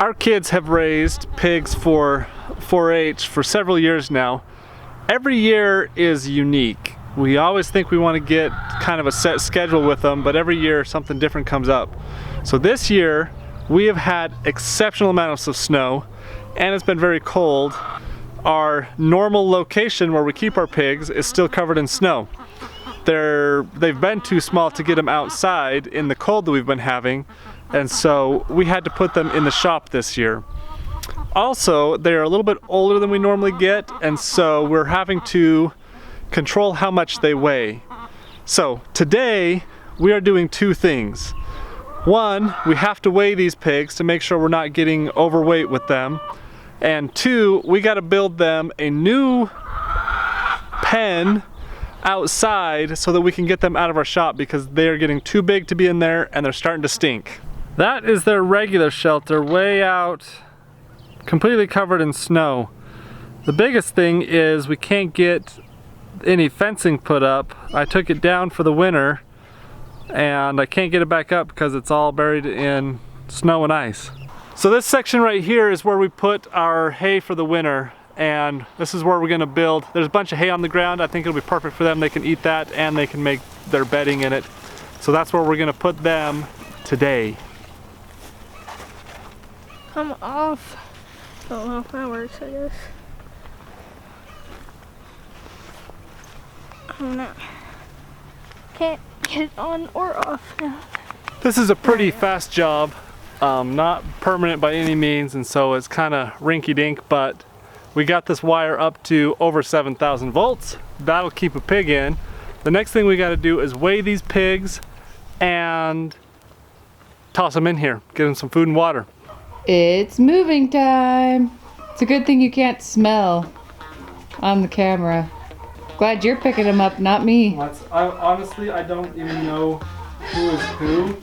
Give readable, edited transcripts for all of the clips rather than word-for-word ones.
Our kids have raised pigs for 4-H for several years now. Every year is unique. We always think we want to get kind of a set schedule with them, but every year something different comes up. So this year we have had exceptional amounts of snow and it's been very cold. Our normal location where we keep our pigs is still covered in snow. They've been too small to get them outside in the cold that we've been having, and so we had to put them in the shop this year. Also, they're a little bit older than we normally get, and so we're having to control how much they weigh. So today we are doing two things. One, we have to weigh these pigs to make sure we're not getting overweight with them. And two, we got to build them a new pen outside so that we can get them out of our shop because they're getting too big to be in there and they're starting to stink. That is their regular shelter, way out, completely covered in snow. The biggest thing is we can't get any fencing put up. I took it down for the winter and I can't get it back up because it's all buried in snow and ice. So this section right here is where we put our hay for the winter, and this is where we're gonna build. There's a bunch of hay on the ground. I think it'll be perfect for them. They can eat that and they can make their bedding in it. So that's where we're gonna put them today. Come off. Don't know if that works, I guess. I'm not. Can't get it on or off now. This is a pretty fast job. Not permanent by any means, and so it's kind of rinky-dink, but we got this wire up to over 7,000 volts. That'll keep a pig in. The next thing we got to do is weigh these pigs and toss them in here, get them some food and water. It's moving time. It's a good thing you can't smell on the camera. Glad you're picking them up, not me. Honestly, I don't even know who is who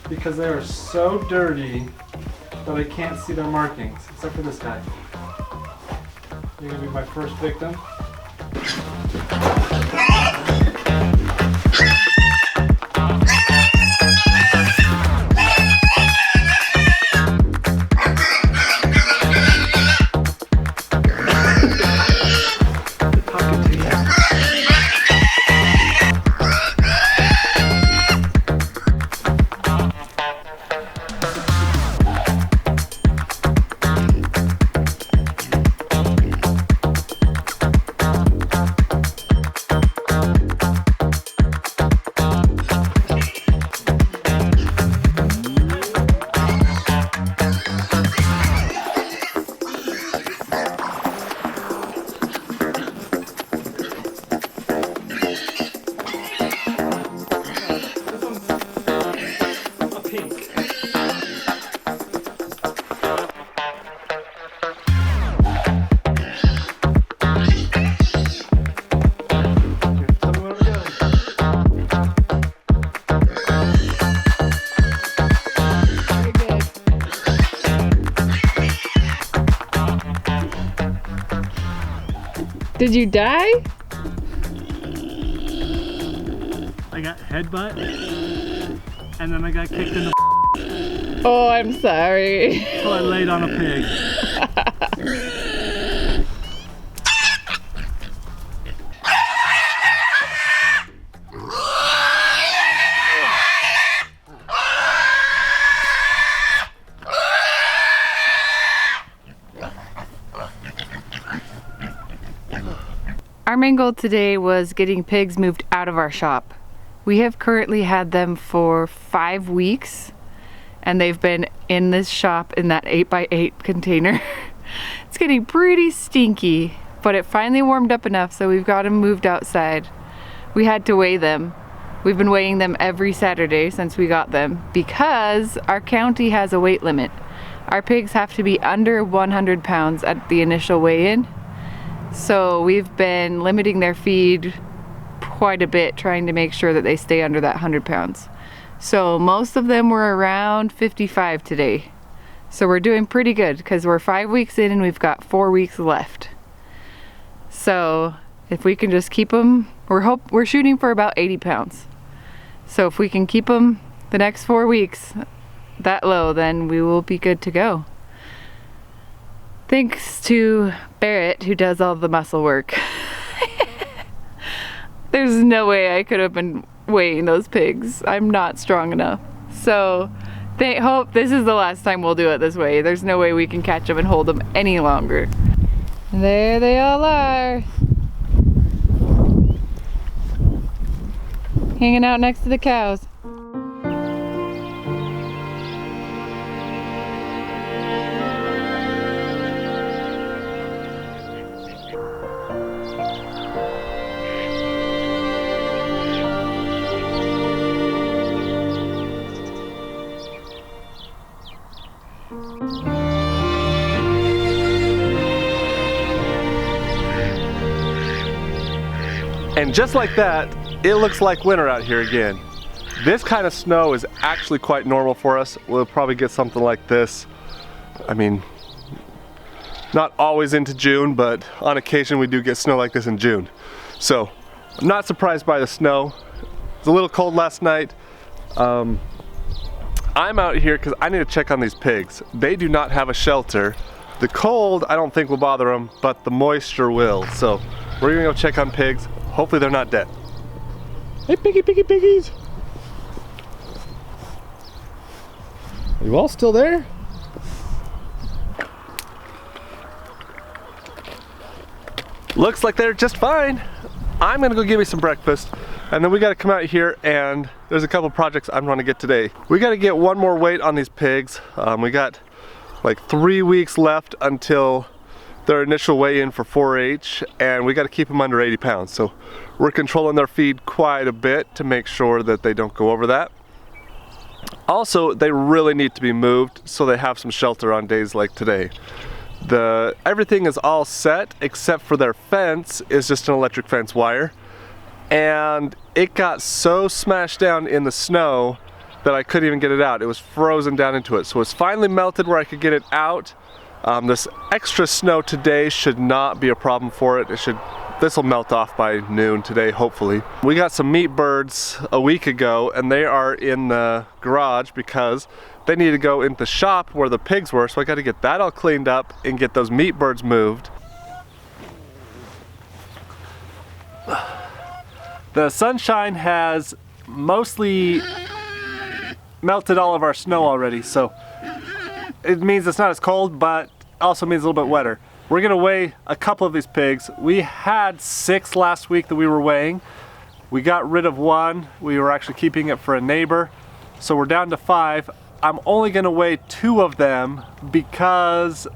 because they are so dirty that I can't see their markings, except for this guy. You're gonna be my first victim. Did you die? I got headbutt, and then I got kicked in the Oh, I'm sorry. so I laid on a pig. Our main goal today was getting pigs moved out of our shop. We have currently had them for 5 weeks and they've been in this shop in that 8x8 container. It's getting pretty stinky, but it finally warmed up enough so we've got them moved outside. We had to weigh them. We've been weighing them every Saturday since we got them because our county has a weight limit. Our pigs have to be under 100 pounds at the initial weigh-in. So we've been limiting their feed quite a bit, trying to make sure that they stay under that 100 pounds. So most of them were around 55 today. So we're doing pretty good because we're 5 weeks in and we've got 4 weeks left. So if we can just keep them, we're shooting for about 80 pounds. So if we can keep them the next 4 weeks that low, then we will be good to go. Thanks to Barrett, who does all the muscle work. There's no way I could have been weighing those pigs. I'm not strong enough. So they hope this is the last time we'll do it this way. There's no way we can catch them and hold them any longer. There they all are. Hanging out next to the cows. And just like that, it looks like winter out here again. This kind of snow is actually quite normal for us. We'll probably get something like this. I mean, not always into June, but on occasion we do get snow like this in June. So I'm not surprised by the snow. It was a little cold last night. I'm out here because I need to check on these pigs. They do not have a shelter. The cold I don't think will bother them, but the moisture will. So we're gonna go check on pigs. Hopefully they're not dead. Hey piggy, piggy, piggies. Are you all still there? Looks like they're just fine. I'm gonna go give me some breakfast, and then we gotta come out here, and there's a couple projects I'm gonna get today. We gotta get one more weight on these pigs. We got like 3 weeks left until their initial weigh-in for 4-H, and we got to keep them under 80 pounds. So we're controlling their feed quite a bit to make sure that they don't go over that. Also, they really need to be moved so they have some shelter on days like today. Everything is all set except for their fence is just an electric fence wire, and it got so smashed down in the snow that I couldn't even get it out. It was frozen down into it. So it's finally melted where I could get it out. This extra snow today should not be a problem for it. This will melt off by noon today, hopefully. We got some meat birds a week ago, and they are in the garage because they need to go into the shop where the pigs were, so I got to get that all cleaned up and get those meat birds moved. The sunshine has mostly melted all of our snow already, so it means it's not as cold, but also means a little bit wetter. We're gonna weigh a couple of these pigs. We had 6 last week that we were weighing. We got rid of 1. We were actually keeping it for a neighbor. So we're down to 5. I'm only gonna weigh 2 of them because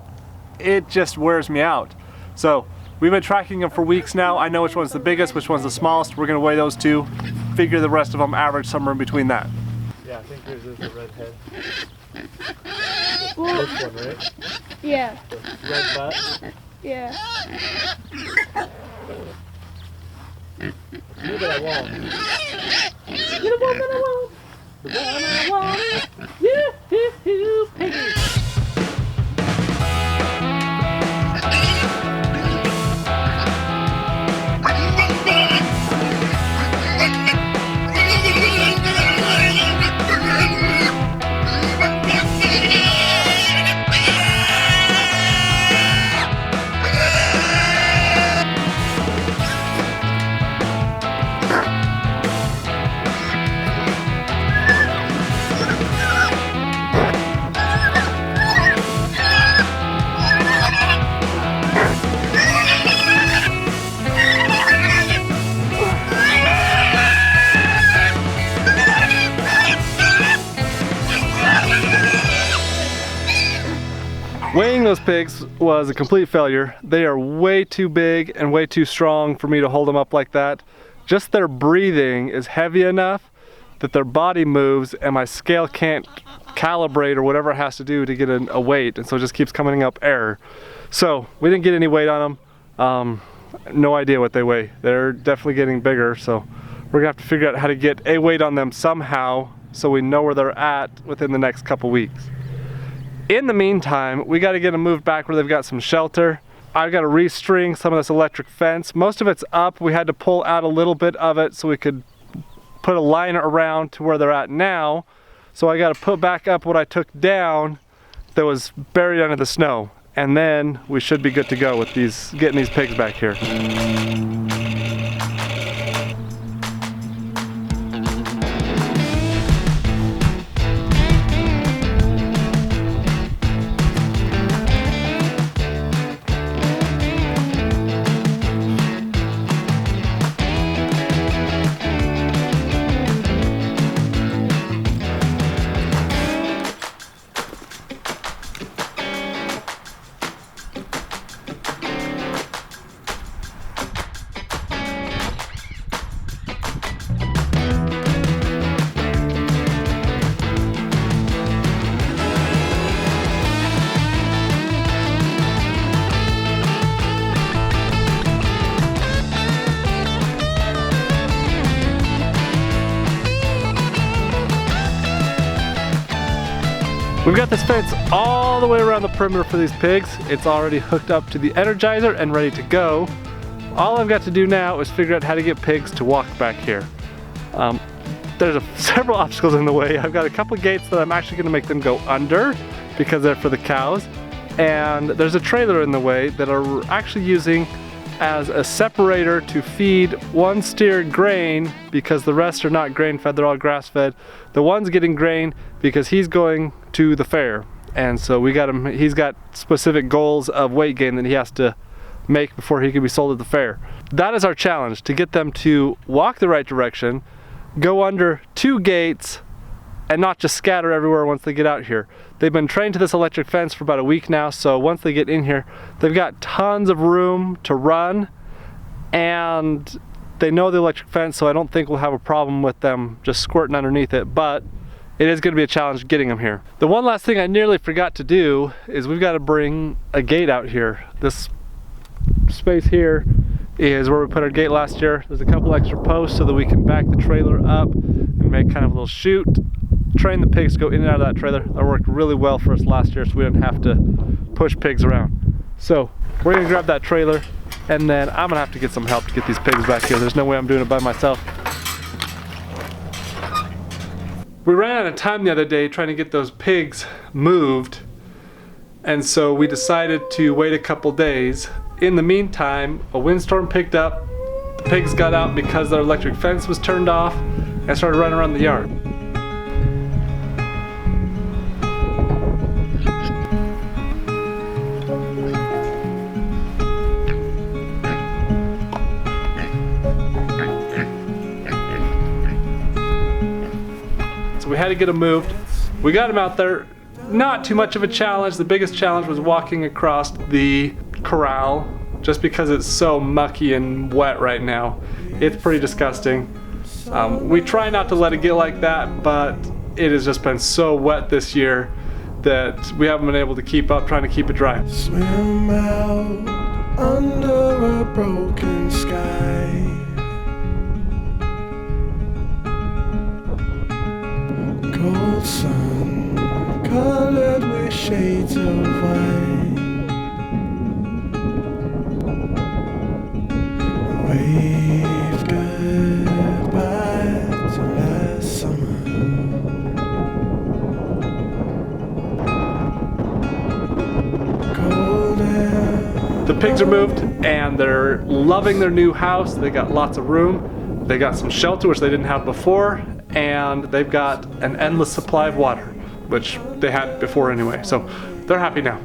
it just wears me out. So we've been tracking them for weeks now. I know which one's the biggest, which one's the smallest. We're gonna weigh those 2, figure the rest of them average somewhere in between that. Yeah, I think yours is the red head. Well, This one, right? yeah. The red butt? Yeah. You that I want. You're the one that I want. The one I want. You, piggy. Weighing those pigs was a complete failure. They are way too big and way too strong for me to hold them up like that. Just their breathing is heavy enough that their body moves and my scale can't calibrate or whatever it has to do to get a weight, and so it just keeps coming up error. So we didn't get any weight on them. No idea what they weigh. They're definitely getting bigger, so we're gonna have to figure out how to get a weight on them somehow so we know where they're at within the next couple weeks. In the meantime, we got to get them moved back where they've got some shelter. I've got to restring some of this electric fence. Most of it's up. We had to pull out a little bit of it so we could put a line around to where they're at now. So I got to put back up what I took down that was buried under the snow. and then we should be good to go with getting these pigs back here. We've got this fence all the way around the perimeter for these pigs. It's already hooked up to the Energizer and ready to go. All I've got to do now is figure out how to get pigs to walk back here. There's several obstacles in the way. I've got a couple gates that I'm actually gonna make them go under because they're for the cows. And there's a trailer in the way that are actually using as a separator to feed one steer grain because the rest are not grain fed, they're all grass fed. The one's getting grain because he's going to the fair. And so we got him, he's got specific goals of weight gain that he has to make before he can be sold at the fair. That is our challenge, to get them to walk the right direction, go under 2 gates, and not just scatter everywhere once they get out here. They've been trained to this electric fence for about a week now, so once they get in here, they've got tons of room to run, and they know the electric fence, so I don't think we'll have a problem with them just squirting underneath it, but it is gonna be a challenge getting them here. The one last thing I nearly forgot to do is we've got to bring a gate out here. This space here is where we put our gate last year. There's a couple extra posts so that we can back the trailer up and make kind of a little chute. Train the pigs to go in and out of that trailer. That worked really well for us last year, so we didn't have to push pigs around. So we're gonna grab that trailer, and then I'm gonna have to get some help to get these pigs back here. There's no way I'm doing it by myself. We ran out of time the other day trying to get those pigs moved, and so we decided to wait a couple days. In the meantime, a windstorm picked up, the pigs got out because their electric fence was turned off, and started running around the yard. So we had to get them moved. We got them out there. Not too much of a challenge. The biggest challenge was walking across the corral, just because it's so mucky and wet right now. It's pretty disgusting. We try not to let it get like that, but it has just been so wet this year that we haven't been able to keep up trying to keep it dry. Swim out under a broken sky. Cold sun colored with shades of white. Wave goodbye to last summer. Cold air. The pigs are moved and they're loving their new house. They got lots of room. They got some shelter, which they didn't have before, and they've got an endless supply of water, which they had before anyway. So they're happy now.